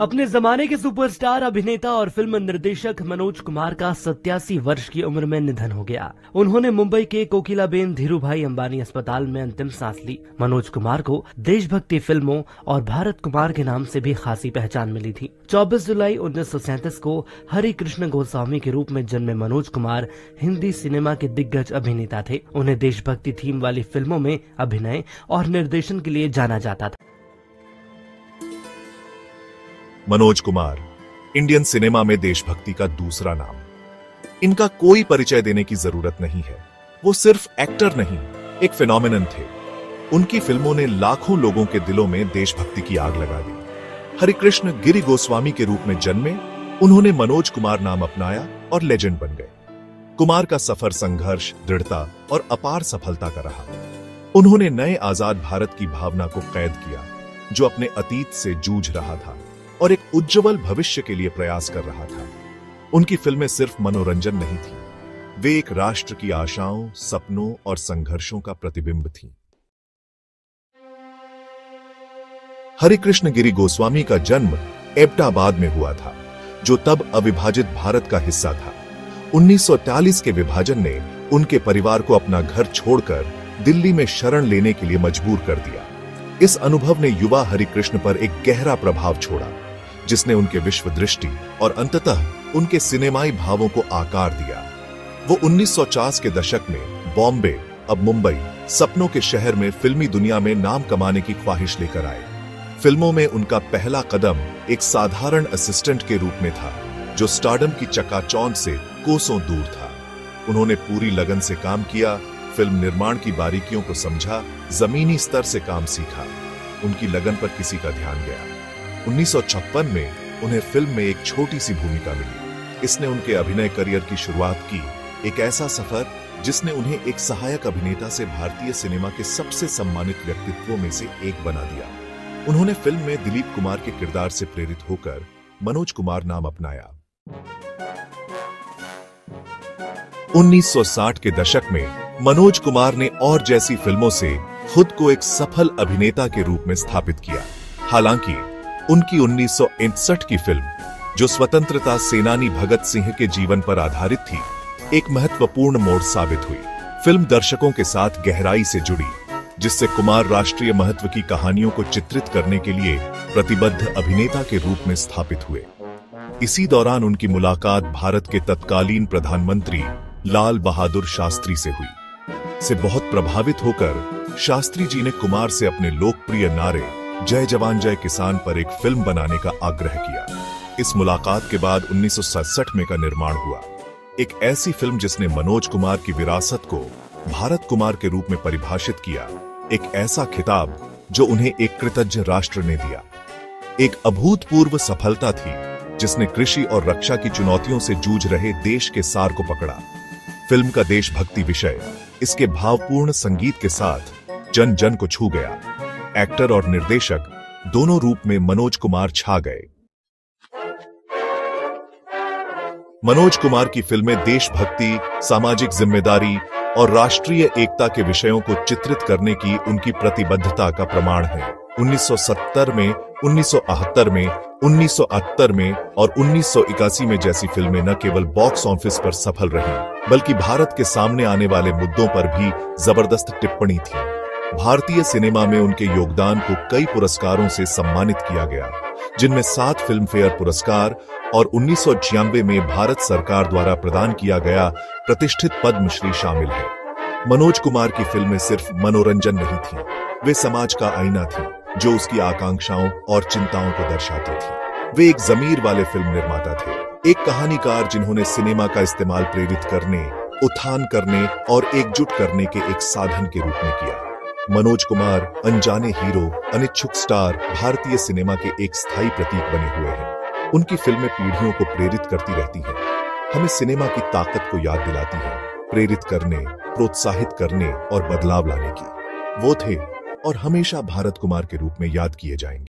अपने जमाने के सुपरस्टार अभिनेता और फिल्म निर्देशक मनोज कुमार का 87 वर्ष की उम्र में निधन हो गया। उन्होंने मुंबई के कोकिलाबेन धीरूभाई अंबानी अस्पताल में अंतिम सांस ली। मनोज कुमार को देशभक्ति फिल्मों और भारत कुमार के नाम से भी खासी पहचान मिली थी। 24 जुलाई 1937 को हरि कृष्ण गोस्वामी के रूप में जन्मे मनोज कुमार हिंदी सिनेमा के दिग्गज अभिनेता थे। उन्हें देशभक्ति थीम वाली फिल्मों में अभिनय और निर्देशन के लिए जाना जाता था। मनोज कुमार इंडियन सिनेमा में देशभक्ति का दूसरा नाम। इनका कोई परिचय देने की जरूरत नहीं है। वो सिर्फ एक्टर नहीं, एक फिनोमिनन थे। उनकी फिल्मों ने लाखों लोगों के दिलों में देशभक्ति की आग लगा दी। हरिकृष्ण गिरि गोस्वामी के रूप में जन्मे, उन्होंने मनोज कुमार नाम अपनाया और लेजेंड बन गए। कुमार का सफर संघर्ष, दृढ़ता और अपार सफलता का रहा। उन्होंने नए आजाद भारत की भावना को कैद किया, जो अपने अतीत से जूझ रहा था और एक उज्जवल भविष्य के लिए प्रयास कर रहा था। उनकी फिल्में सिर्फ मनोरंजन नहीं थी, वे एक राष्ट्र की आशाओं, सपनों और संघर्षों का प्रतिबिंब थीं। हरिकृष्ण गिरि गोस्वामी का जन्म एबटाबाद में हुआ था, जो तब अविभाजित भारत का हिस्सा था। 1940 के विभाजन ने उनके परिवार को अपना घर छोड़कर दिल्ली में शरण लेने के लिए मजबूर कर दिया। इस अनुभव ने युवा हरिकृष्ण पर एक गहरा प्रभाव छोड़ा, जिसने उनके विश्व दृष्टि और अंततः उनके सिनेमाई भावों को आकार दिया। वो 1950 के दशक में बॉम्बे, अब मुंबई, सपनों के शहर में फिल्मी दुनिया में नाम कमाने की ख्वाहिश लेकर आए। फिल्मों में उनका पहला कदम एक साधारण असिस्टेंट के रूप में था, जो स्टारडम की चकाचौंध से कोसों दूर था। उन्होंने पूरी लगन से काम किया, फिल्म निर्माण की बारीकियों को समझा, जमीनी स्तर से काम सीखा। उनकी लगन पर किसी का ध्यान गया। 1956 में उन्हें फिल्म में एक छोटी सी भूमिका मिली। इसने उनके अभिनय करियर की शुरुआत की, एक ऐसा सफर जिसने उन्हें एक सहायक अभिनेता से भारतीय सिनेमा के सबसे सम्मानित व्यक्तित्वों में से एक बना दिया। उन्होंने फिल्म में दिलीप कुमार के किरदार से प्रेरित होकर मनोज कुमार नाम अपनाया। 1960 के दशक में मनोज कुमार ने और जैसी फिल्मों से खुद को एक सफल अभिनेता के रूप में स्थापित किया। हालांकि उनकी 1961 की फिल्म, जो स्वतंत्रता सेनानी भगत सिंह के जीवन पर आधारित थी, एक महत्वपूर्ण मोड़ साबित हुई। फिल्म दर्शकों के साथ गहराई से जुड़ी, जिससे कुमार राष्ट्रीय महत्व की कहानियों को चित्रित करने के लिए प्रतिबद्ध अभिनेता के रूप में स्थापित हुए। इसी दौरान उनकी मुलाकात भारत के तत्कालीन प्रधानमंत्री लाल बहादुर शास्त्री से हुई। से बहुत प्रभावित होकर शास्त्री जी ने कुमार से अपने लोकप्रिय नारे जय जवान जय किसान पर एक फिल्म बनाने का आग्रह किया। इस मुलाकात के बाद 1967 में का निर्माण हुआ, एक ऐसी फिल्म जिसने मनोज कुमार की विरासत को भारत कुमार के रूप में परिभाषित किया, एक ऐसा खिताब जो उन्हें एक कृतज्ञ राष्ट्र ने दिया। एक अभूतपूर्व सफलता थी, जिसने कृषि और रक्षा की चुनौतियों से जूझ रहे देश के सार को पकड़ा। फिल्म का देशभक्ति विषय इसके भावपूर्ण संगीत के साथ जन जन को छू गया। एक्टर और निर्देशक दोनों रूप में मनोज कुमार छा गए। मनोज कुमार की फिल्में देशभक्ति, सामाजिक जिम्मेदारी और राष्ट्रीय एकता के विषयों को चित्रित करने की उनकी प्रतिबद्धता का प्रमाण है। 1970 में, 1978 में, 1978 में और 1981 में जैसी फिल्में न केवल बॉक्स ऑफिस पर सफल रहीं, बल्कि भारत के सामने आने वाले मुद्दों पर भी जबरदस्त टिप्पणी थी। भारतीय सिनेमा में उनके योगदान को कई पुरस्कारों से सम्मानित किया गया, जिनमें 7 फिल्म फेयर पुरस्कार और 1996 में भारत सरकार द्वारा प्रदान किया गया प्रतिष्ठित पद्मश्री शामिल है। मनोज कुमार की फिल्में सिर्फ मनोरंजन नहीं थी, वे समाज का आईना थी, जो उसकी आकांक्षाओं और चिंताओं को दर्शाती थी। वे एक ज़मीर वाले फिल्म निर्माता थे, एक कहानीकार जिन्होंने सिनेमा का इस्तेमाल प्रेरित करने, उत्थान करने और एकजुट करने के एक साधन के रूप में किया। मनोज कुमार अनजाने हीरो, अनिच्छुक स्टार, भारतीय सिनेमा के एक स्थायी प्रतीक बने हुए हैं। उनकी फिल्में पीढ़ियों को प्रेरित करती रहती हैं, हमें सिनेमा की ताकत को याद दिलाती हैं, प्रेरित करने, प्रोत्साहित करने और बदलाव लाने की। वो थे और हमेशा भारत कुमार के रूप में याद किए जाएंगे।